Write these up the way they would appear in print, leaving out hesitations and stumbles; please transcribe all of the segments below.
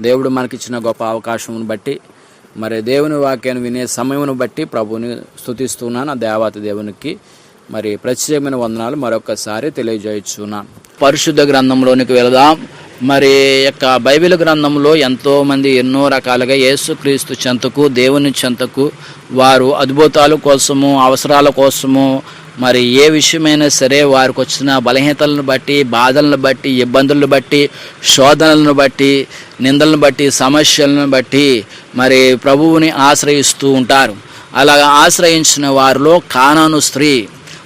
దేవుడు మనకిచ్చిన గొప్ప అవకాశమును బట్టి మరి దేవుని వాక్యాన్ని వినే సమయమును బట్టి ప్రభువుని స్తుతిస్తున్నాను. ఆ దేవాతి దేవునికి మరి ప్రత్యేకమైన వందనాలు మరొకసారి తెలియజేయుచున్నాను. పరిశుద్ధ గ్రంథంలోనికి వెళదాం. మరి యొక్క బైబిల్ గ్రంథంలో ఎంతోమంది ఎన్నో రకాలుగా యేసుక్రీస్తు చెంతకు, దేవుని చెంతకు వారు అద్భుతాల కోసము, అవసరాల కోసము, మరి ఏ విషయమైనా సరే వారికి వచ్చిన బలహీనతలను బట్టి, బాధలను బట్టి, ఇబ్బందులను బట్టి, శోధనలను బట్టి, నిందలను బట్టి, సమస్యలను బట్టి మరి ప్రభువుని ఆశ్రయిస్తూ ఉంటారు. అలా ఆశ్రయించిన వారిలో కానాను స్త్రీ,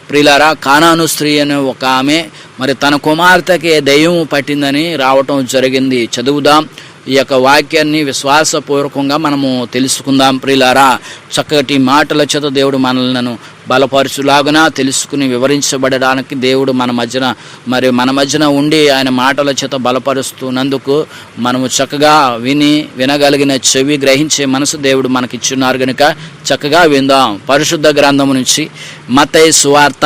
ప్రియులారా, కానాను స్త్రీ అనే ఒక ఆమె మరి తన కుమార్తెకి దెయ్యం పట్టిందని రావటం జరిగింది. చదువుదాం ఈ యొక్క వాక్యాన్ని, విశ్వాసపూర్వకంగా మనము తెలుసుకుందాం. ప్రియులారా, చక్కటి మాటల చేత దేవుడు మనలను బలపరచులాగున తెలుసుకుని వివరించబడడానికి దేవుడు మన మధ్యన ఉండి ఆయన మాటల చేత బలపరుస్తున్నందుకు మనము చక్కగా వినగలిగిన చెవి, గ్రహించే మనసు దేవుడు మనకిచ్చున్నారు కనుక చక్కగా విందాం. పరిశుద్ధ గ్రంథము నుంచి మత్తయి సువార్త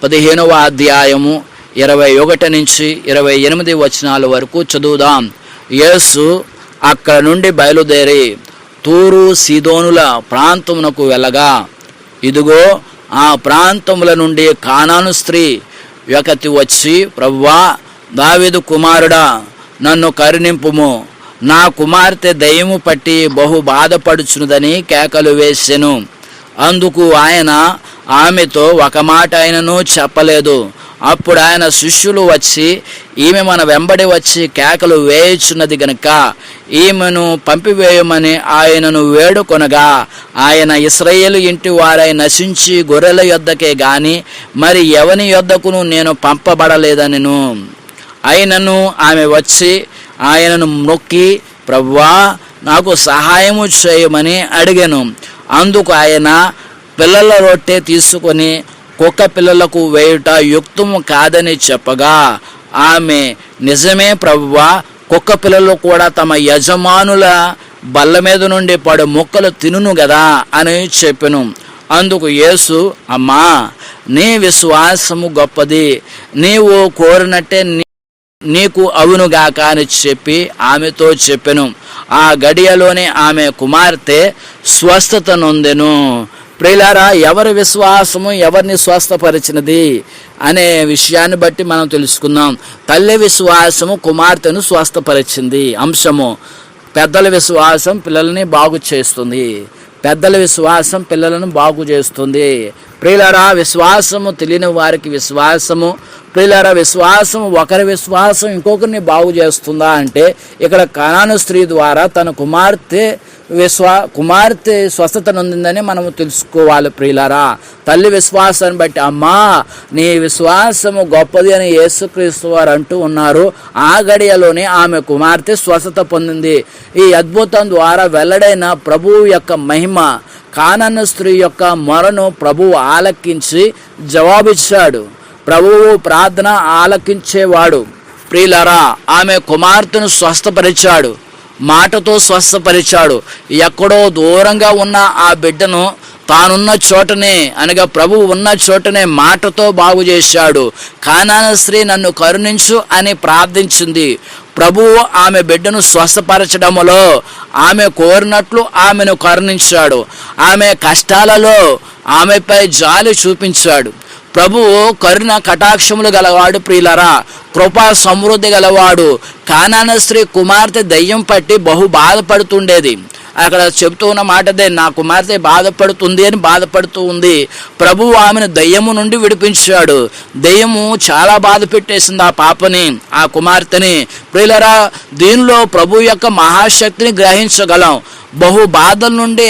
15వ అధ్యాయము 21 నుంచి 28 వచనాల వరకు చదువుదాం. యేసు అక్కడ నుండి బయలుదేరి తూరు సీదోనుల ప్రాంతమునకు వెళ్ళగా, ఇదిగో ఆ ప్రాంతముల నుండి కానాను స్త్రీ ఒకతి వచ్చి, ప్రభువా, దావీదు కుమారుడా, నన్ను కరుణింపుము, నా కుమార్తె దయ్యము పట్టి బహు బాధపడుచున్నదని కేకలు వేసెను. అందుకు ఆయన ఆమెతో ఒక మాట ఆయనను చెప్పలేదు. అప్పుడు ఆయన శిష్యులు వచ్చి, ఈమె మన వెంబడి వచ్చి కేకలు వేయుచున్నది గనుక ఈమెను పంపివేయమని ఆయనను వేడుకొనగా, ఆయన ఇశ్రాయేలు ఇంటి వారై నశించి గొర్రెల యొద్దకే గాని మరి ఎవని యొద్దకును నేను పంపబడలేదనెను. ఆయనను ఆమె వచ్చి ఆయనను మొక్కి, ప్రభువా, నాకు సహాయము చేయమని అడిగాను. అందుకు ఆయన పిల్లల రొట్టె తీసుకొని కుక్క పిల్లలకు వేయుట యుక్తము కాదని చెప్పగా, ఆమె నిజమే ప్రభువా, కుక్క పిల్లలు కూడా తమ యజమానుల బల్ల మీద నుండి పడు ముక్కలు తినును గదా అని చెప్పెను. అందుకు యేసు, అమ్మా, నీ విశ్వాసము గొప్పది, నీవు కోరినట్టే నీకు అవునుగాక అని చెప్పి ఆమెతో చెప్పెను. ఆ గడియలోనే ఆమె కుమార్తె స్వస్థత నొందెను. ప్రియులారా, ఎవరి విశ్వాసము ఎవరిని స్వస్థపరిచినది అనే విషయాన్ని బట్టి మనం తెలుసుకుందాం. తల్లి విశ్వాసము కుమార్తెను స్వస్థపరిచింది అంశము. పెద్దల విశ్వాసం పిల్లల్ని బాగు చేస్తుంది. పెద్దల విశ్వాసం పిల్లలను బాగు చేస్తుంది. ప్రియులారా, విశ్వాసము తెలియని వారికి విశ్వాసము, ప్రియులారా, విశ్వాసము ఒకరి విశ్వాసం ఇంకొకరిని బాగు చేస్తుందా అంటే, ఇక్కడ కానాను స్త్రీ ద్వారా తన కుమార్తె స్వస్థత నొందిందని మనము తెలుసుకోవాలి. ప్రియులారా, తల్లి విశ్వాసాన్ని బట్టి, అమ్మా, నీ విశ్వాసము గొప్పది అని యేసుక్రీస్తు వారు అంటూ ఉన్నారు. ఆ గడియలోనే ఆమె కుమార్తె స్వస్థత పొందింది. ఈ అద్భుతం ద్వారా వెల్లడైన ప్రభువు యొక్క మహిమ, కానాను స్త్రీ యొక్క మొరను ప్రభువు ఆలకించి జవాబిచ్చాడు. ప్రభువు ప్రార్థన ఆలకించేవాడు. ప్రియులారా, ఆమె కుమార్తెను స్వస్థపరిచాడు, మాటతో స్వస్థపరిచాడు. ఎక్కడో దూరంగా ఉన్న ఆ బిడ్డను తానున్న చోటనే, అనగా ప్రభువు ఉన్న చోటనే మాటతో బాగు చేశాడు. కానాను స్త్రీ నన్ను కరుణించు అని ప్రార్థించింది. ప్రభువు ఆమె బిడ్డను స్వస్థపరచడంలో ఆమె కోరినట్లు ఆమెను కరుణించాడు. ఆమె కష్టాలలో ఆమెపై జాలి చూపించాడు. ప్రభువు కరుణ కటాక్షములు గలవాడు. ప్రియులరా, కృపా సమృద్ధి గలవాడు. కానాను స్త్రీ కుమార్తె దయ్యం పట్టి బహు బాధపడుతుండేది. అక్కడ చెబుతూ ఉన్న మాటదే, నా కుమార్తె బాధపడుతుంది అని బాధపడుతూ ఉంది. ప్రభువు ఆమెను దయ్యము నుండి విడిపించాడు. దయ్యము చాలా బాధ పెట్టేసింది ఆ పాపని, ఆ కుమార్తెని. ప్రియులరా, దీనిలో ప్రభు యొక్క మహాశక్తిని గ్రహించగలం. బహు బాధల నుండి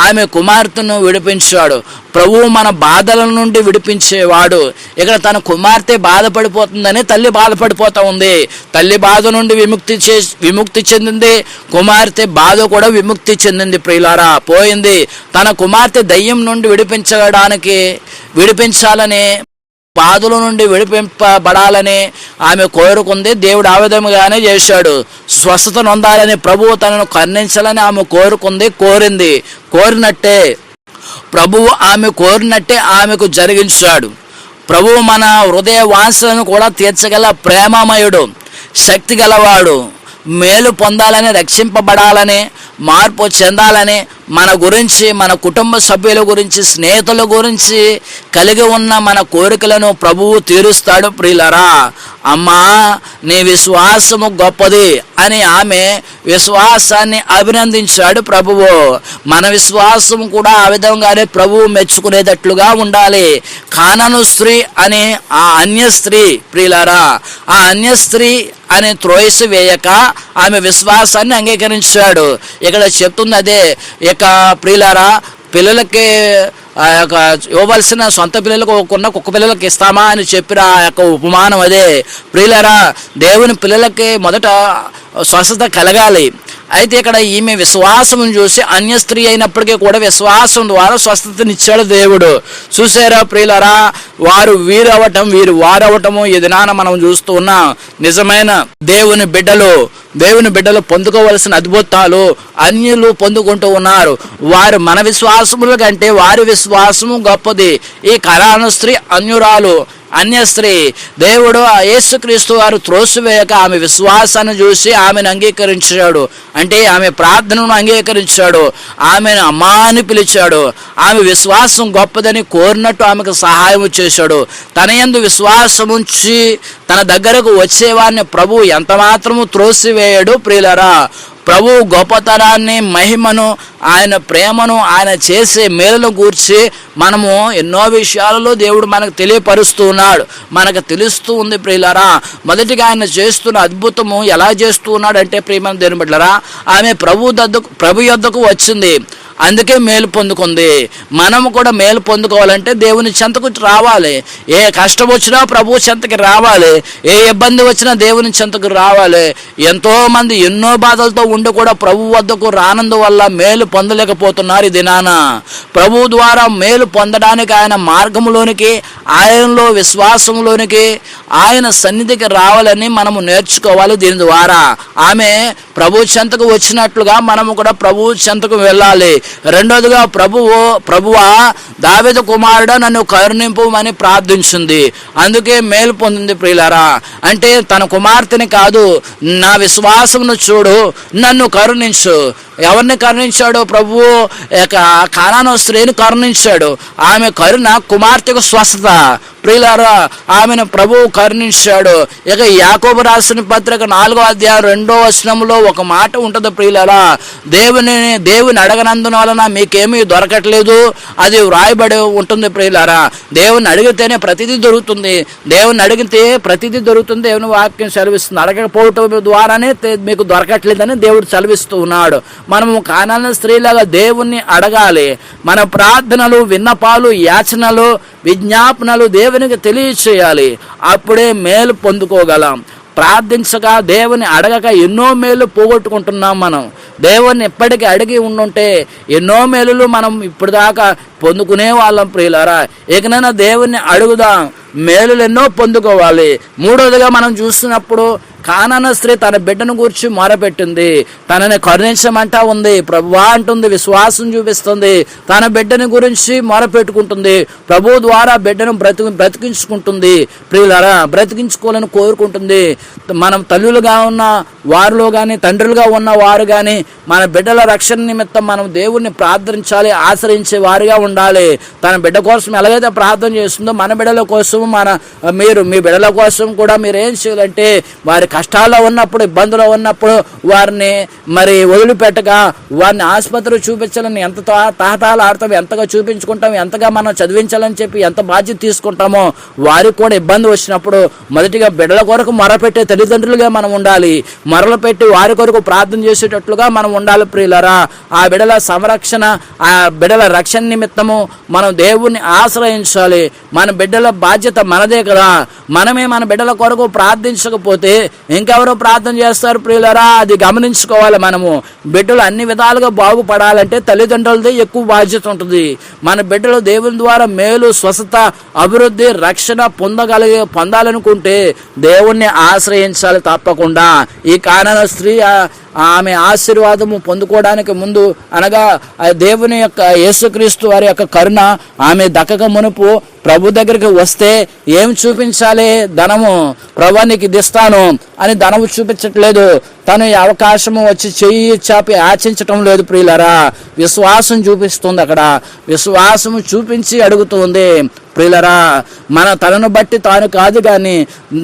ఆమె కుమార్తెను విడిపించాడు. ప్రభువు మన బాధల నుండి విడిపించేవాడు. ఇక్కడ తన కుమార్తె బాధపడిపోతుందని తల్లి బాధపడిపోతూ ఉంది. తల్లి బాధ నుండి విముక్తి చెందింది, కుమార్తె బాధ కూడా విముక్తి చెందింది. ప్రియులారా, పోయింది. తన కుమార్తె దయ్యం నుండి విడిపించాలని, బాధల నుండి విడిపింపబడాలని ఆమె కోరుకుంది. దేవుడు ఆ విధముగానే చేశాడు. స్వస్థత నొందాలని, ప్రభువు తనను కరుణించాలని ఆమె కోరినట్టే ప్రభువు ఆమె కోరినట్టే ఆమెకు జరిగించాడు. ప్రభువు మన హృదయ వాంఛలను కూడా తీర్చగల ప్రేమమయుడు, శక్తి గలవాడు. మేలు పొందాలని, రక్షింపబడాలని, మార్పు చెందాలని, మన గురించి, మన కుటుంబ సభ్యుల గురించి, స్నేహితుల గురించి కలిగి ఉన్న మన కోరికలను ప్రభువు తీరుస్తాడు. ప్రియులారా, అమ్మా నీ విశ్వాసము గొప్పది అని ఆమె విశ్వాసాన్ని అభినందించాడు ప్రభువు. మన విశ్వాసం కూడా ఆ విధంగానే ప్రభువు మెచ్చుకునేటట్లుగా ఉండాలి. కానాను స్త్రీ అని ఆ అన్య స్త్రీ, ప్రియులారా, ఆ అన్య స్త్రీ అని త్రోసి వేయక ఆమె విశ్వాసాన్ని అంగీకరించాడు. ఇక్కడ చెప్తుంది అదే. ఇక ప్రియులారా, పిల్లలకి ఆ యొక్క ఇవ్వవలసిన సొంత పిల్లలకు కొన్న కుక్క పిల్లలకి ఇస్తామా అని చెప్పిన ఆ యొక్క ఉపమానం అదే. ప్రియులారా, దేవుని పిల్లలకి మొదట స్వస్థత కలగాలి. అయితే ఇక్కడ ఈమె విశ్వాసం చూసి అన్య స్త్రీ అయినప్పటికీ కూడా విశ్వాసం ద్వారా స్వస్థతనిచ్చాడు దేవుడు. చూసారా ప్రియులారా, వారు వీరవటం, వీరు వారవటము ఈ దినాన మనం చూస్తూ ఉన్నాం. నిజమైన దేవుని బిడ్డలు పొందుకోవలసిన అద్భుతాలు అన్యులు పొందుకుంటూ ఉన్నారు. వారు మన విశ్వాసముల కంటే వారి విశ్వాసము గొప్పది. ఈ కనాను స్త్రీ అన్యురాలు, అన్య స్త్రీ. దేవుడు యేసుక్రీస్తు వారు త్రోసివేయక ఆమె విశ్వాసాన్ని చూసి ఆమెను అంగీకరించాడు. అంటే ఆమె ప్రార్థనను అంగీకరించాడు, ఆమెను అమ్మా అని పిలిచాడు. ఆమె విశ్వాసం గొప్పదని కోరినట్టు ఆమెకు సహాయం చేశాడు. తన యందు విశ్వాసం ఉంచి తన దగ్గరకు వచ్చేవారిని ప్రభువు ఎంత మాత్రము త్రోసివేయడు. ప్రియులారా, ప్రభు గొప్పతనాన్ని, మహిమను, ఆయన ప్రేమను, ఆయన చేసే మేలును గూర్చి మనము ఎన్నో విషయాలలో దేవుడు మనకు తెలియపరుస్తూ ఉన్నాడు, మనకు తెలుస్తూ ఉంది. ప్రియులారా, మొదటిగా ఆయన చేస్తున్న అద్భుతము ఎలా చేస్తూ ఉన్నాడు అంటే, ప్రియమైన దేవుని బిడ్డలారా, ఆమె ప్రభు యొద్దకు వచ్చింది, అందుకే మేలు పొందుకుంది. మనము కూడా మేలు పొందుకోవాలంటే దేవుని చెంతకు రావాలి. ఏ కష్టం వచ్చినా ప్రభు చెంతకి రావాలి, ఏ ఇబ్బంది వచ్చినా దేవుని చెంతకు రావాలి. ఎంతోమంది ఎన్నో బాధలతో ఉండి కూడా ప్రభు వద్దకు రానందు వల్ల మేలు పొందలేకపోతున్నారు. ఈ దినాన ప్రభు ద్వారా మేలు పొందడానికి ఆయన మార్గంలోనికి, ఆయనలో విశ్వాసంలోనికి, ఆయన సన్నిధికి రావాలని మనము నేర్చుకోవాలి. దీని ద్వారా ఆమె ప్రభు చెంతకు వచ్చినట్లుగా మనము కూడా ప్రభు చెంతకు వెళ్ళాలి. రెండోదిగా ప్రభువా దావీదు కుమారుడా నన్ను కరుణింపుమని ప్రార్థించింది, అందుకే మేలు పొందింది. ప్రియులారా, అంటే తన కుమార్తెని కాదు, నా విశ్వాసమును చూడు, నన్ను కరుణించు. ఎవరిని కరుణించాడు? ప్రభువు కానాను స్త్రీని కరుణించాడు. ఆమె కరుణ కుమార్తెకు స్వస్థత. ప్రియులారా, ఆమెను ప్రభువు కరుణించాడు. ఇక యాకోబు రాసిన పత్రిక 4వ అధ్యాయం 2వ వచనంలో ఒక మాట ఉంటుంది. ప్రియులారా, దేవుని అడగనందున వలన మీకేమీ దొరకట్లేదు, అది వ్రాయబడి ఉంటుంది. ప్రియులారా, దేవుని అడిగితేనే ప్రతిదీ దొరుకుతుంది. దేవుని అడిగితే ప్రతిదీ దొరుకుతుంది. దేవుని వాక్యం సెలవిస్తుంది. అడగకపోవటం ద్వారానే మీకు దొరకట్లేదని దేవుడు సెలవిస్తూ ఉన్నాడు. మనము కానాను స్త్రీలాగా దేవుణ్ణి అడగాలి. మన ప్రార్థనలు, విన్నపాలు, యాచనలు, విజ్ఞాపనలు దేవునికి తెలియచేయాలి. అప్పుడే మేలు పొందుకోగలం. ప్రార్థించక, దేవుని అడగక ఎన్నో మేలు పోగొట్టుకుంటున్నాం. మనం దేవుణ్ణి ఎప్పటికీ అడిగి ఉండుంటే ఎన్నో మేలులు మనం ఇప్పుడు దాకా పొందుకునే వాళ్ళం. ప్రియులారా, ఇకనైనా దేవుణ్ణి అడుగుదాం, మేలులు ఎన్నో పొందుకోవాలి. మూడవదిగా మనం చూస్తున్నప్పుడు కానాను స్త్రీ తన బిడ్డను గురించి మొరపెట్టింది, తనని కరుణించమంటా ఉంది. ప్రభువా అంటుంది, విశ్వాసం చూపిస్తుంది, తన బిడ్డని గురించి మొరపెట్టుకుంటుంది. ప్రభు ద్వారా బిడ్డను బ్రతికించుకుంటుంది. ప్రియులారా, బ్రతికించుకోవాలని కోరుకుంటుంది. మనం తల్లులుగా ఉన్న వారిలో కానీ, తండ్రులుగా ఉన్న వారు కానీ, మన బిడ్డల రక్షణ నిమిత్తం మనం దేవుణ్ణి ప్రార్థించాలి, ఆశ్రయించే వారిగా ఉండాలి. తన బిడ్డ కోసం ఎలాగైతే ప్రార్థన చేస్తుందో మన బిడ్డల కోసం మీరు మీ బిడ్డల కోసం కూడా మీరు ఏం చేయాలంటే, వారి కష్టాల్లో ఉన్నప్పుడు, ఇబ్బందులో ఉన్నప్పుడు వారిని మరి వదిలిపెట్టక వారిని ఆసుపత్రి చూపించాలని ఎంత తాహతాలు ఆడతాం, ఎంతగా చూపించుకుంటాం, ఎంతగా మనం చదివించాలని చెప్పి ఎంత బాధ్యత తీసుకుంటామో, వారికి కూడా ఇబ్బంది వచ్చినప్పుడు మొదటిగా బిడ్డల కొరకు మొరపెట్టే తల్లిదండ్రులుగా మనం ఉండాలి. మొరలు పెట్టి వారి కొరకు ప్రార్థన చేసేటట్లుగా మనం ఉండాలి. ప్రియులారా, ఆ బిడ్డల సంరక్షణ, ఆ బిడ్డల రక్షణ నిమిత్తము మనం దేవుణ్ణి ఆశ్రయించాలి. మన బిడ్డల బాధ్యత మనదే కదా. మనమే మన బిడ్డల కొరకు ప్రార్థించకపోతే ఇంకెవరో ప్రార్థన చేస్తారు. ప్రియులారా, అది గమనించుకోవాలి. మనము బిడ్డలు అన్ని విధాలుగా బాగుపడాలంటే తల్లిదండ్రులదే ఎక్కువ బాధ్యత ఉంటుంది. మన బిడ్డలు దేవుని ద్వారా మేలు, స్వస్థత, అభివృద్ధి, రక్షణ పొందాలనుకుంటే దేవుణ్ణి ఆశ్రయించాలి తప్పకుండా. ఈ కానాను స్త్రీ ఆమె ఆశీర్వాదము పొందుకోవడానికి ముందు, అనగా దేవుని యొక్క యేసుక్రీస్తు వారి యొక్క కరుణ ఆమె దక్కక మునుపు ప్రభు దగ్గరికి వస్తే ఏం చూపించాలి? ధనము. ప్రభు నీకు ఇది ఇస్తాను అని ధనము చూపించట్లేదు. తను ఈ అవకాశము వచ్చి చెయ్యి చాపి ఆశించటం లేదు ప్రియులరా. విశ్వాసం చూపిస్తుంది, అక్కడ విశ్వాసము చూపించి అడుగుతుంది ప్రియులరా. తనను బట్టి తాను కాదు కానీ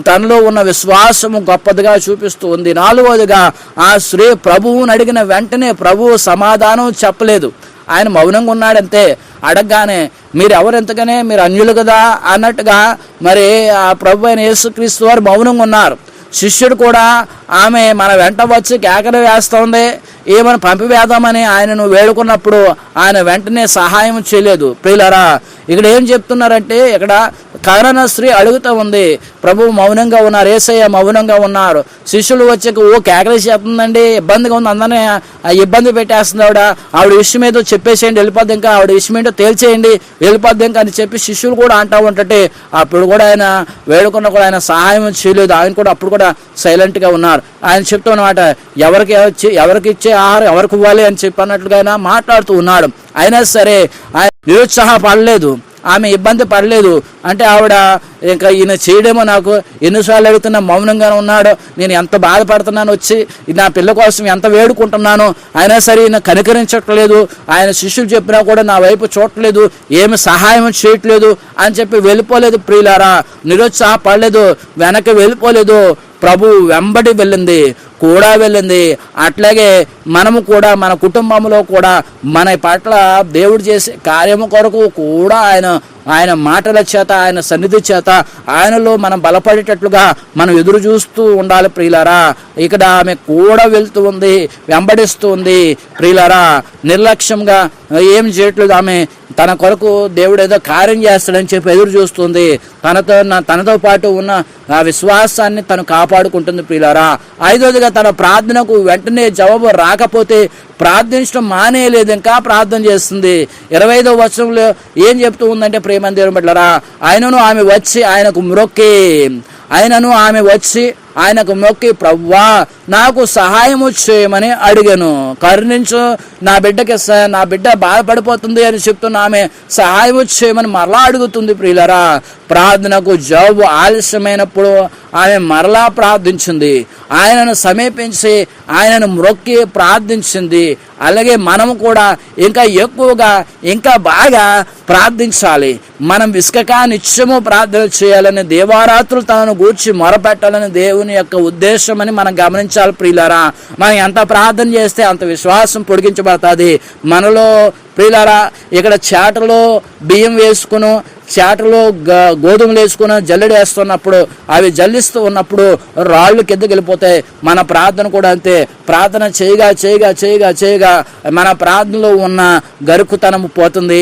తనలో ఉన్న విశ్వాసము గొప్పదిగా చూపిస్తూ ఉంది. 4వదిగా ఆ స్త్రీ ప్రభువుని అడిగిన వెంటనే ప్రభువు సమాధానం చెప్పలేదు, ఆయన మౌనంగా ఉన్నాడంతే. అడగగానే మీరు ఎవరెంతగానే మీరు అన్యులు కదా అన్నట్టుగా మరి ఆ ప్రభు అయిన యేసుక్రీస్తు వారు మౌనంగా ఉన్నారు. శిష్యుడు కూడా ఆమె మన వెంట వచ్చి కేకలు వేస్తుంది, ఏమని పంపివేద్దామని ఆయనను వేడుకున్నప్పుడు ఆయన వెంటనే సహాయం చేయలేదు ప్రియులరా. ఇక్కడ ఏం చెప్తున్నారంటే, ఇక్కడ కారణ స్త్రీ అడుగుతూ ఉంది, ప్రభువు మౌనంగా ఉన్నారు, యేసయ్య మౌనంగా ఉన్నారు. శిష్యులు వచ్చి కేకలు చేస్తుందండి, ఇబ్బందిగా ఉంది, అందరినీ ఇబ్బంది పెట్టేస్తుంది ఆవిడ విషయం ఏదో చెప్పేసేయండి వెళ్ళిపోద్ది, ఇంకా ఆవిడ విషయం ఏంటో తేల్చేయండి వెళ్ళిపోద్ది ఇంకా అని చెప్పి శిష్యులు కూడా అంటూ ఉంటే అప్పుడు కూడా ఆయన వేడుకున్న కూడా ఆయన సహాయం చేయలేదు. ఆయన కూడా అప్పుడు కూడా సైలెంట్గా ఉన్నారు. ఆయన చెప్తూ అన్నమాట, ఎవరికి ఇచ్చే ఆహారం ఎవరికి ఇవ్వాలి అని చెప్పి అన్నట్లుగా ఆయన మాట్లాడుతూ ఉన్నాడు. అయినా సరే ఆయన నిరుత్సాహపడలేదు, ఆమె ఇబ్బంది పడలేదు. అంటే ఆవిడ ఇంకా ఈయన చేయడేమో, నాకు ఎన్నిసార్లు అడుగుతున్నా మౌనంగానే ఉన్నాడు, నేను ఎంత బాధపడుతున్నాను, వచ్చి నా పిల్ల కోసం ఎంత వేడుకుంటున్నాను, అయినా సరే ఈయన కనికరించట్లేదు, ఆయన శిష్యులు చెప్పినా కూడా నా వైపు చూడట్లేదు, ఏమి సహాయం చేయట్లేదు అని చెప్పి వెళ్ళిపోలేదు ప్రియులారా. నిరుత్సాహపడలేదు, వెనక్కి వెళ్ళిపోలేదు, ప్రభు వెంబడి వెళ్ళింది, కూడా వెళ్ళింది. అట్లాగే మనము కూడా మన కుటుంబంలో కూడా మన పట్ల దేవుడు చేసే కార్యము కొరకు కూడా ఆయన మాటల చేత, ఆయన సన్నిధి చేత ఆయనలో మనం బలపడేటట్లుగా మనం ఎదురు చూస్తూ ఉండాలి ప్రియులారా. ఇక్కడ ఆమె కూడా వెళ్తూ ఉంది, వెంబడిస్తూ ఉంది ప్రియులారా. నిర్లక్ష్యంగా ఏం చేయట్లేదు, ఆమె తన కొరకు దేవుడు ఏదో కార్యం చేస్తాడని చెప్పి ఎదురు చూస్తుంది. తనతో పాటు ఉన్న ఆ విశ్వాసాన్ని తను కాపాడుకుంటుంది ప్రియులారా. 5వదిగా తన ప్రార్థనకు వెంటనే జవాబు రాకపోతే ప్రార్థించడం మానేయలేదు, ఇంకా ప్రార్థన చేస్తుంది. 25వ వచనంలో ఏం చెప్తూ ఉందంటే, ప్రేమ దేవుని బిడ్డలారా, ఆయనను ఆమె వచ్చి ఆయనకు మొక్కి ప్రభువా నాకు సహాయము చేయమని అడిగాను, కరుణించు, నా బిడ్డ బాధపడిపోతుంది అని చెప్తున్న ఆమె సహాయము చేయమని మరలా అడుగుతుంది ప్రియులరా. ప్రార్థనకు జవాబు ఆలస్యమైనప్పుడు ఆమె మరలా ప్రార్థించింది, ఆయనను సమీపించి ఆయనను మొక్కి ప్రార్థించింది. అలాగే మనము కూడా ఇంకా ఎక్కువగా ఇంకా బాగా ప్రార్థించాలి. మనం విసుకక నిత్యము ప్రార్థన చేయాలని, దేవారాత్రులు తనను గూర్చి మొరపెట్టాలని దేవుని యొక్క ఉద్దేశం అని మనం గమనించాలి ప్రియులారా. మనం ఎంత ప్రార్థన చేస్తే అంత విశ్వాసం పొడిగించబడుతుంది మనలో ప్రియులారా. ఇక్కడ చేటలో బియ్యం వేసుకుని, చేటలో గోధుమలు వేసుకుని జల్లెడ వేస్తున్నప్పుడు, అవి జల్లిస్తూ ఉన్నప్పుడు రాళ్ళు కిందకి వెళ్ళిపోతాయి. మన ప్రార్థన కూడా అంతే. ప్రార్థన చేయగా మన ప్రార్థనలో ఉన్న గరుకుతనం పోతుంది,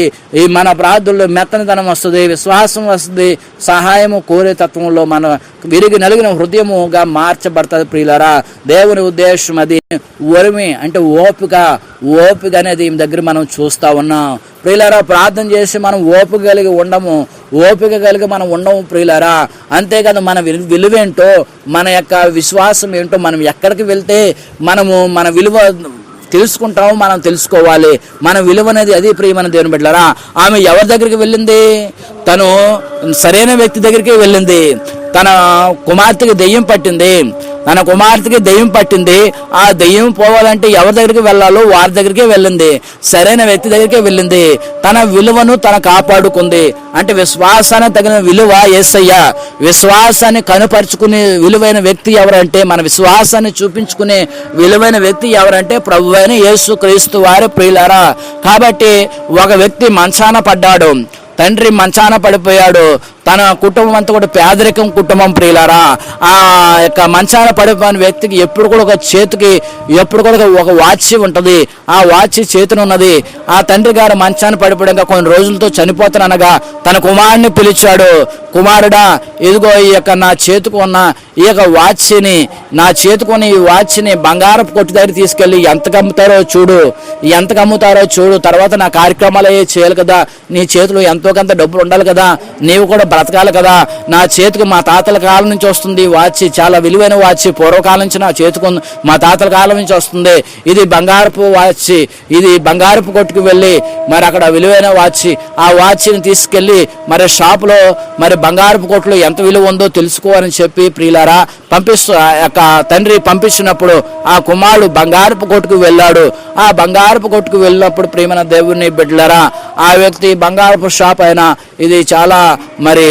మన ప్రార్థనలో మెత్తనితనం వస్తుంది, విశ్వాసం వస్తుంది, సహాయము కోరే తత్వంలో మన విరిగి నలిగిన హృదయముగా మార్చబడుతుంది ప్రియులారా. దేవుని ఉద్దేశం అది. ఒరిమి అంటే ఓపిక అనేది ఈ దగ్గర మనం చూస్తూ ఉన్నాం ప్రియులారా. ప్రార్థన చేసి మనం ఓపిక కలిగి మనం ఉండము ప్రియులారా. అంతేకాదు మన విలువేంటో, మన యొక్క విశ్వాసం ఏంటో, మనం ఎక్కడికి వెళ్తే మనము మన విలువ తెలుసుకుంటాము, మనం తెలుసుకోవాలి. మన విలువ అనేది అది ప్రియమైన దేవుని బిడ్డలారా. ఆమె ఎవరి దగ్గరికి వెళ్ళింది? తను సరైన వ్యక్తి దగ్గరికి వెళ్ళింది. తన కుమార్తెకి దెయ్యం పట్టింది. ఆ దెయ్యం పోవాలంటే ఎవరి దగ్గరికి వెళ్ళాలో వారి దగ్గరికే వెళ్ళింది, సరైన వ్యక్తి దగ్గరికే వెళ్ళింది. తన విలువను తను కాపాడుకుంది. అంటే విశ్వాసానికి తగిన విలువ యేసయ్య. విశ్వాసాన్ని కనుపరుచుకునే విలువైన వ్యక్తి ఎవరంటే, మన విశ్వాసాన్ని చూపించుకునే విలువైన వ్యక్తి ఎవరంటే ప్రభువైన యేసుక్రీస్తు వారి ప్రియులారా. కాబట్టి ఒక వ్యక్తి మంచాన పడ్డాడు, తండ్రి మంచాన పడిపోయాడు, తన కుటుంబం అంతా కూడా పేదరికం కుటుంబం ప్రియులారా. ఆ యొక్క మంచాన పడిపోయిన వ్యక్తికి ఎప్పుడు కూడా ఒక వాచ్ ఉంటుంది. ఆ వాచ్ చేతిని ఉన్నది. ఆ తండ్రి గారు మంచాన పడిపోయాక కొన్ని రోజులతో చనిపోతాననగా తన కుమారుడిని పిలిచాడు, కుమారుడా ఇదిగో ఈ యొక్క నా చేతికి ఉన్న ఈ యొక్క వాచ్ని, ఈ వాచ్ని బంగారపు కొట్టు దగ్గర తీసుకెళ్ళి ఎంతకు అమ్ముతారో చూడు, తర్వాత నా కార్యక్రమాలు చేయాలి కదా, నీ చేతిలో ఎంతో కొంత డబ్బులు ఉండాలి కదా, నీవు కూడా బ్రతకాలి కదా, నా చేతికి మా తాతల కాలం నుంచి వస్తుంది వాచ్, చాలా విలువైన వాచ్, పూర్వకాలం నుంచి నా చేతికి మా తాతల కాలం నుంచి వస్తుంది, ఇది బంగారపు వాచ్, ఇది బంగారపు కొట్టుకు వెళ్ళి మరి అక్కడ విలువైన వాచ్, ఆ వాచ్ని తీసుకెళ్ళి మరి షాపులో మరి బంగారపు కొట్లు ఎంత విలువ ఉందో తెలుసుకోవాలని చెప్పి ప్రియులారా ఆ యొక్క తండ్రి పంపించినప్పుడు ఆ కుమారుడు బంగారపు కొట్టుకు వెళ్ళాడు. ఆ బంగారపు కొట్టుకు వెళ్ళినప్పుడు ప్రియమైన దేవుని బిడ్డలారా, ఆ వ్యక్తి బంగారపు షాప్ అయినా ఇది చాలా మరి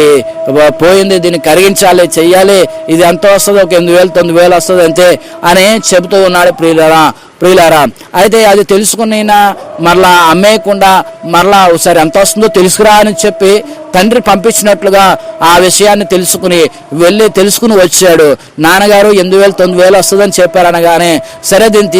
పోయింది, దీన్ని కరిగించాలి, చెయ్యాలి, ఇది ఎంత వస్తుంది, ఒక 8,000 9,000 వస్తుంది అంతే అని చెబుతూ ఉన్నాడు ప్రియులారా. అయితే అది తెలుసుకునైనా మరలా అమ్మేయకుండా మరలా ఒకసారి ఎంత వస్తుందో తెలుసుకురా అని చెప్పి తండ్రి పంపించినట్లుగా ఆ విషయాన్ని తెలుసుకుని వచ్చాడు. నాన్నగారు 8,000 9,000 వస్తుందని చెప్పారు అనగానే సరే దీన్ని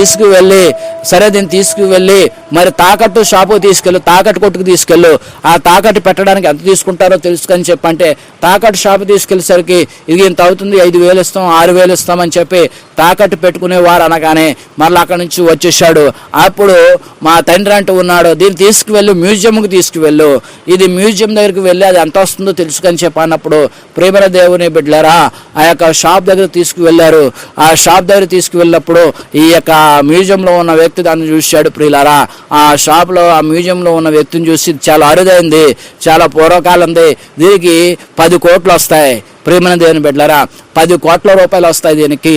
తీసుకువెళ్ళి మరి తాకట్టు షాపుకి తీసుకెళ్ళు, తాకట్టు కొట్టుకు తీసుకెళ్ళు, ఆ తాకట్టు పెట్టడానికి ఎంత తీసుకుంటారో తెలుసుకొని చెప్పంటే తాకట్టు షాపు తీసుకెళ్ళేసరికి ఇది ఇంత అవుతుంది, 5,000 ఇస్తాం 6,000 ఇస్తామని చెప్పి తాకట్టు పెట్టుకునేవారు అనగానే మరలా అక్కడి నుంచి వచ్చేసాడు. అప్పుడు మా తండ్రి అంటూ ఉన్నాడు, దీన్ని తీసుకువెళ్ళు, మ్యూజియంకి తీసుకువెళ్ళు, ఇది మ్యూజియం దగ్గరికి వెళ్ళి అది ఎంత వస్తుందో తెలుసుకొని చెప్పన్నప్పుడు ప్రేమల దేవుని బిడ్డలారా ఆ యొక్క షాప్ దగ్గర తీసుకువెళ్ళారు. ఆ షాప్ దగ్గర తీసుకువెళ్ళినప్పుడు ఈ యొక్క మ్యూజియంలో ఉన్న వ్యక్తి దాన్ని చూశాడు. ప్రియులారా ఆ షాప్లో ఆ మ్యూజియంలో ఉన్న వ్యక్తిని చూసి చాలా అరుదైంది, చాలా పూర్వకాలంది, దీనికి 10 కోట్లు వస్తాయి. ప్రేమన దేవుని బిడ్డలారా 10 కోట్ల రూపాయలు వస్తాయి దీనికి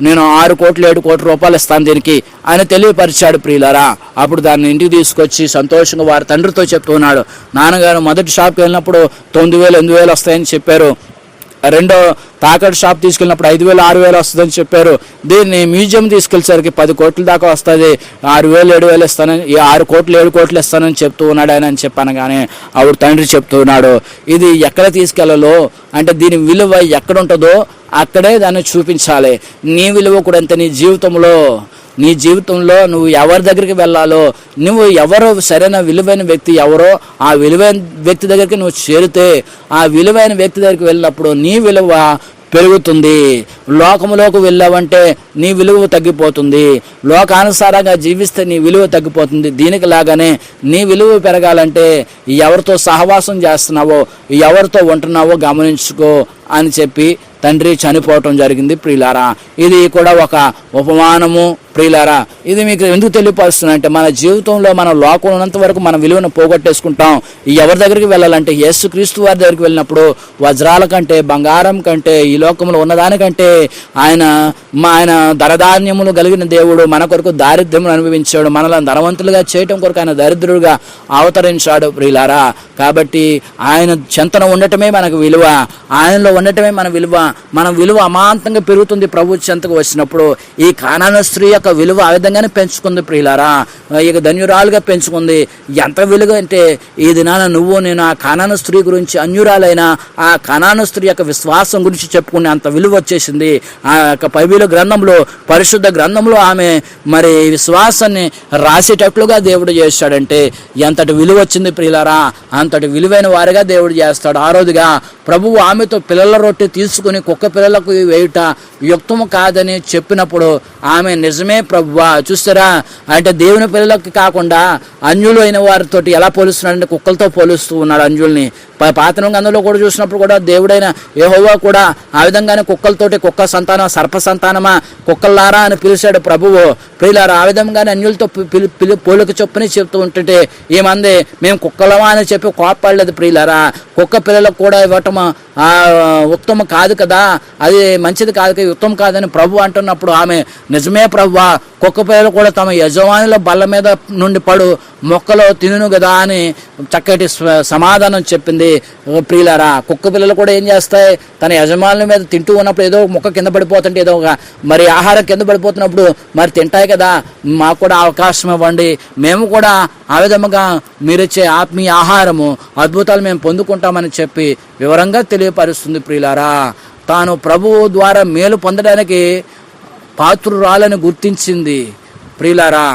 నేను 6 కోట్లు 7 కోట్ల రూపాయలు ఇస్తాను దీనికి అని తెలియపరిచాడు. ప్రియులారా అప్పుడు దాన్ని ఇంటికి తీసుకొచ్చి సంతోషంగా వారి తండ్రితో చెప్తున్నాడు, నాన్నగారు మొదటి షాప్కి వెళ్ళినప్పుడు 9,000 8,000 వస్తాయని చెప్పారు, రెండో తాకట్టు షాప్ తీసుకెళ్ళినప్పుడు 5,000 6,000 వస్తుందని చెప్పారు, దీన్ని మ్యూజియం తీసుకెళ్ళేసరికి 10 కోట్ల దాకా వస్తుంది, 6,000 7,000 ఇస్తానని 6 కోట్లు 7 కోట్లు ఇస్తానని చెప్తూ ఉన్నాడు ఆయన అని చెప్పాను. కానీ ఆవిడ తండ్రి చెప్తున్నాడు, ఇది ఎక్కడ తీసుకెళ్ళాలో అంటే దీని విలువ ఎక్కడ ఉంటుందో అక్కడే దాన్ని చూపించాలి. నీ విలువ కూడా అంతే, నీ జీవితంలో నువ్వు ఎవరి దగ్గరికి వెళ్ళాలో, నువ్వు ఎవరో సరైన విలువైన వ్యక్తి ఎవరో ఆ విలువైన వ్యక్తి దగ్గరికి నువ్వు చేరితే ఆ విలువైన వ్యక్తి దగ్గరికి వెళ్ళినప్పుడు నీ విలువ పెరుగుతుంది. లోకములోకి వెళ్ళావంటే నీ విలువ తగ్గిపోతుంది, లోకానుసారంగా జీవిస్తే నీ విలువ తగ్గిపోతుంది. దీనికి లాగానే నీ విలువ పెరగాలంటే ఎవరితో సహవాసం చేస్తున్నావో ఎవరితో ఉంటున్నావో గమనించుకో అని చెప్పి తండ్రి చనిపోవటం జరిగింది. ప్రియులారా ఇది కూడా ఒక ఉపమానము. ప్రియులారా ఇది మీకు ఎందుకు తెలియపరుస్తున్నా, మన జీవితంలో మన లోకం ఉన్నంత వరకు మన విలువను పోగొట్టేసుకుంటాం. ఎవరి దగ్గరికి వెళ్ళాలంటే యేసుక్రీస్తు వారి దగ్గరికి వెళ్ళినప్పుడు వజ్రాల కంటే బంగారం కంటే ఈ లోకంలో ఉన్నదానికంటే ఆయన ధనధాన్యములు కలిగిన దేవుడు మన కొరకు దారిద్ర్యమును అనుభవించాడు, మనల్ని ధనవంతులుగా చేయటం కొరకు ఆయన దరిద్రుడుగా అవతరించాడు. ప్రియులారా కాబట్టి ఆయన చెంతన ఉండటమే మనకు విలువ, ఆయనలో ఉండటమే మన విలువ అమాంతంగా పెరుగుతుంది. ప్రభు చెంతకు వచ్చినప్పుడు ఈ కానాను స్త్రీ యొక్క విలువ ఆ విధంగానే పెంచుకుంది. ప్రియులారా ఇక ధన్యురాలుగా పెంచుకుంది. ఎంత విలువ అంటే ఈ దినాన నువ్వు నేను ఆ కానాను స్త్రీ గురించి అన్యురాలైన ఆ కానాను స్త్రీ యొక్క విశ్వాసం గురించి చెప్పుకునే అంత విలువ వచ్చేసింది. ఆ యొక్క బైబిల్ గ్రంథంలో పరిశుద్ధ గ్రంథంలో ఆమె మరి విశ్వాసాన్ని రాసేటట్లుగా దేవుడు చేస్తాడంటే ఎంతటి విలువ వచ్చింది. ప్రియులారా అంతటి విలువైన వారిగా దేవుడు చేస్తాడు. ఆ రోజుగా ప్రభువు ఆమెతో పిల్లల రొట్టె తీసుకుని కుక్క పిల్లలకు వేయుట యుక్తము కాదని చెప్పినప్పుడు ఆమె నిజమే ప్రభువా, చూస్తారా అంటే దేవుని పిల్లలకి కాకుండా అన్యులు అయిన వారితో ఎలా పోలుస్తున్నాడంటే కుక్కలతో పోలుస్తూ ఉన్నాడు అన్యుల్ని. పాత గ్రంథంలో కూడా చూసినప్పుడు కూడా దేవుడైన యెహోవా కూడా ఆ విధంగానే కుక్కలతోటి కుక్క సంతానం సర్ప సంతానమా కుక్కల్లారా అని పిలిచాడు ప్రభువు. ప్రియులారా ఆ విధంగానే అన్యులతో పోలిక చొప్పుని చెప్తూ ఉంటుంటే ఏమంది మేము కుక్కలమా అని చెప్పి కోపడలేదు. ప్రియులారా కుక్క పిల్లలకు కూడా ఇవ్వటం ఉత్తమ కాదు కదా, అది మంచిది కాదు కదా, ఉత్తమం కాదని ప్రభు అంటున్నప్పుడు ఆమె నిజమే ప్రభువా, కుక్క పిల్లలు కూడా తమ యజమానుల బల్ల మీద నుండి పడు మొక్కలో తినును కదా అని చక్కటి సమాధానం చెప్పింది. ప్రియులారా కుక్క పిల్లలు కూడా ఏం చేస్తాయి, తన యజమానుల మీద తింటూ ఉన్నప్పుడు ఏదో మొక్క కింద పడిపోతుంటే ఏదో ఒక మరి ఆహారం కింద పడిపోతున్నప్పుడు మరి తింటాయి కదా, మాకు కూడా అవకాశం ఇవ్వండి, మేము కూడా ఆ విధముగా మీరిచ్చే ఆత్మీయ ఆహారము అద్భుతాలు మేము పొందుకుంటామని చెప్పి వివరంగా తెలియపరుస్తుంది. ప్రియులారా తాను ప్రభువు ద్వారా మేలు పొందడానికి పాత్రురాలని గుర్తించింది. ప్రియులారా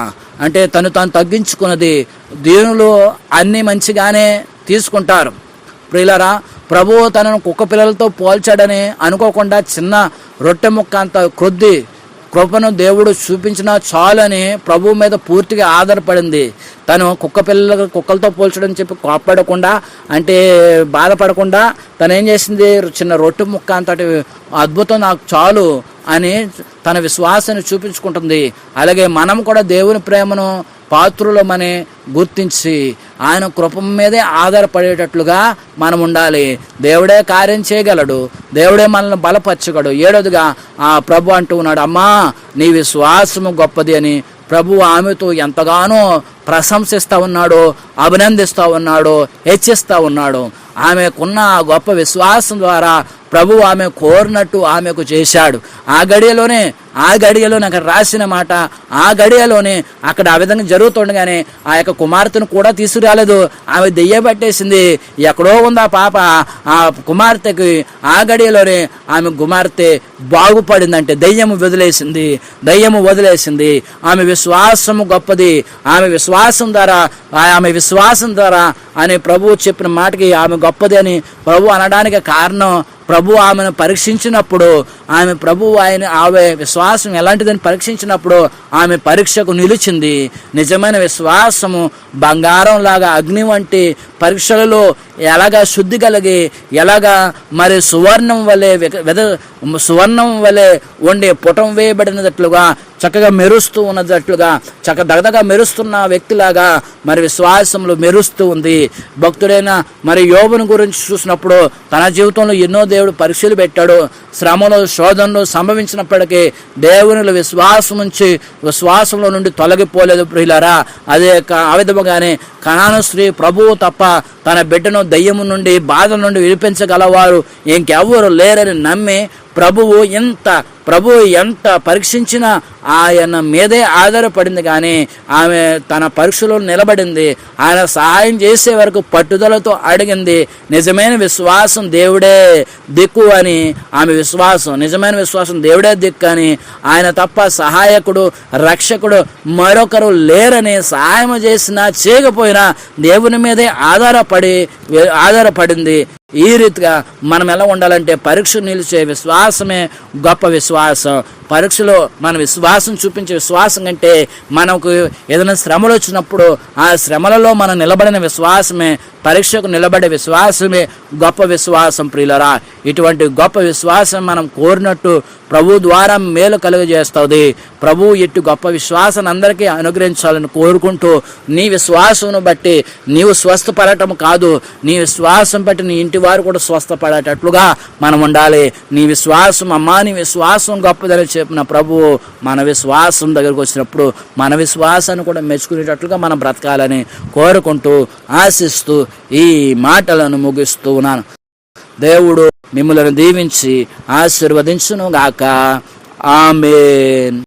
అంటే తాను తగ్గించుకున్నది. దేవునిలో అన్నీ మంచిగానే తీసుకుంటారు. ప్రియులారా ప్రభువు తనను కుక్క పిల్లలతో పోల్చాడని అనుకోకుండా చిన్న రొట్టె ముక్క అంత కొద్ది కృపను దేవుడు చూపించినా చాలని ప్రభువు మీద పూర్తిగా ఆధారపడింది. తను కుక్కలతో పోల్చడం చెప్పి కోప్పడకుండా, అంటే బాధపడకుండా తను ఏం చేసింది, చిన్న రొట్టె ముక్క అంతటి అద్భుతం నాకు చాలు అని తన విశ్వాసాన్ని చూపించుకుంటుంది. అలాగే మనం కూడా దేవుని ప్రేమను పాత్రులమని గుర్తించి ఆయన కృప మీదే ఆధారపడేటట్లుగా మనం ఉండాలి. దేవుడే కార్యం చేయగలడు, దేవుడే మనల్ని బలపరచగలడు. 7వదిగా ఆ ప్రభు అంటూ ఉన్నాడు, అమ్మా నీ విశ్వాసము గొప్పది అని ప్రభు ఆమెతో ఎంతగానో ప్రశంసిస్తూ ఉన్నాడు, అభినందిస్తూ ఉన్నాడు, హెచ్చిస్తూ ఉన్నాడు. ఆమెకున్న ఆ గొప్ప విశ్వాసం ద్వారా ప్రభు ఆమె కోరినట్టు ఆమెకు చేశాడు. ఆ గడియలోనే అక్కడ రాసిన మాట, ఆ గడియలోనే అక్కడ ఆ విధంగా జరుగుతుండగానే ఆ యొక్క కుమార్తెను కూడా తీసుకురాలేదు. ఆమె దెయ్యం పట్టేసింది, ఎక్కడో ఉంది ఆ పాప. ఆ కుమార్తెకి ఆ గడియలోనే ఆమె కుమార్తె బాగుపడిందంటే దెయ్యము వదిలేసింది. ఆమె విశ్వాసము గొప్పది. ఆమె విశ్వాసం ద్వారా అని ప్రభువు చెప్పిన మాటకి ఆమె గొప్పది అని ప్రభు అనడానికి కారణం, ప్రభు ఆమెను పరీక్షించినప్పుడు ఆమె విశ్వాసం ఎలాంటిదని పరీక్షించినప్పుడు ఆమె పరీక్షకు నిలిచింది. నిజమైన విశ్వాసము బంగారం లాగా అగ్ని వంటి పరీక్షలలో ఎలాగా శుద్ధి కలిగి, ఎలాగా మరి సువర్ణం వలె ఉండి పుటం వేయబడినట్లుగా చక్కగా మెరుస్తూ ఉన్నట్లుగా దగదగా మెరుస్తున్న వ్యక్తిలాగా మరి విశ్వాసంలో మెరుస్తూ ఉంది. భక్తుడైన మరి యోబును గురించి చూసినప్పుడు తన జీవితంలో ఎన్నో దేవుడు పరీక్షలు పెట్టాడు. శ్రమలు శోధనలు సంభవించినప్పటికీ దేవునిలో విశ్వాసంలో నుండి తొలగిపోలేదు ప్రియులారా. ఆ విధముగానే కనాను స్త్రీ ప్రభువు తప్ప తన బిడ్డను దయ్యము నుండి బాధల నుండి విడిపించగలవారు ఇంకెవ్వరు లేరని నమ్మి ప్రభువు ఎంత పరీక్షించినా ఆయన మీదే ఆధారపడింది. కానీ ఆమె తన పరీక్షలో నిలబడింది. ఆయన సహాయం చేసే వరకు పట్టుదలతో అడిగింది. నిజమైన విశ్వాసం దేవుడే దిక్కు అని నిజమైన విశ్వాసం దేవుడే దిక్కు అని, ఆయన తప్ప సహాయకుడు రక్షకుడు మరొకరు లేరని సహాయం చేసినా చేయకపోయినా దేవుని మీదే ఆధారపడింది. ఈ రీతిగా మనం ఎలా ఉండాలంటే పరీక్ష నిలిచే విశ్వాసమే గొప్ప విశ్వాసం. పరీక్షలో మన విశ్వాసం చూపించే విశ్వాసం కంటే మనకు ఏదైనా శ్రమలు వచ్చినప్పుడు ఆ శ్రమలలో మనం నిలబడిన విశ్వాసమే, పరీక్షకు నిలబడే విశ్వాసమే గొప్ప విశ్వాసం ప్రియులరా. ఇటువంటి గొప్ప విశ్వాసం మనం కోరినట్టు ప్రభు ద్వారా మేలు కలుగజేస్తుంది. ప్రభు ఇటు గొప్ప విశ్వాసాన్ని అందరికీ అనుగ్రహించాలని కోరుకుంటూ, నీ విశ్వాసమును బట్టి నీవు స్వస్థపడటం కాదు, నీ విశ్వాసం బట్టి నీ ఇంటి వారు కూడా స్వస్థపడేటట్లుగా మనం ఉండాలి. నీ విశ్వాసం నీ విశ్వాసం గొప్పదని చెప్పిన ప్రభువు మన విశ్వాసం దగ్గరకు వచ్చినప్పుడు మన విశ్వాసాన్ని కూడా మెచ్చుకునేటట్లుగా మనం బ్రతకాలని కోరుకుంటూ ఆశిస్తూ ఈ మాటలను ముగిస్తూ ఉన్నాను. దేవుడు మిమ్మల్ని దీవించి ఆశీర్వదించును గాక. ఆమేన్.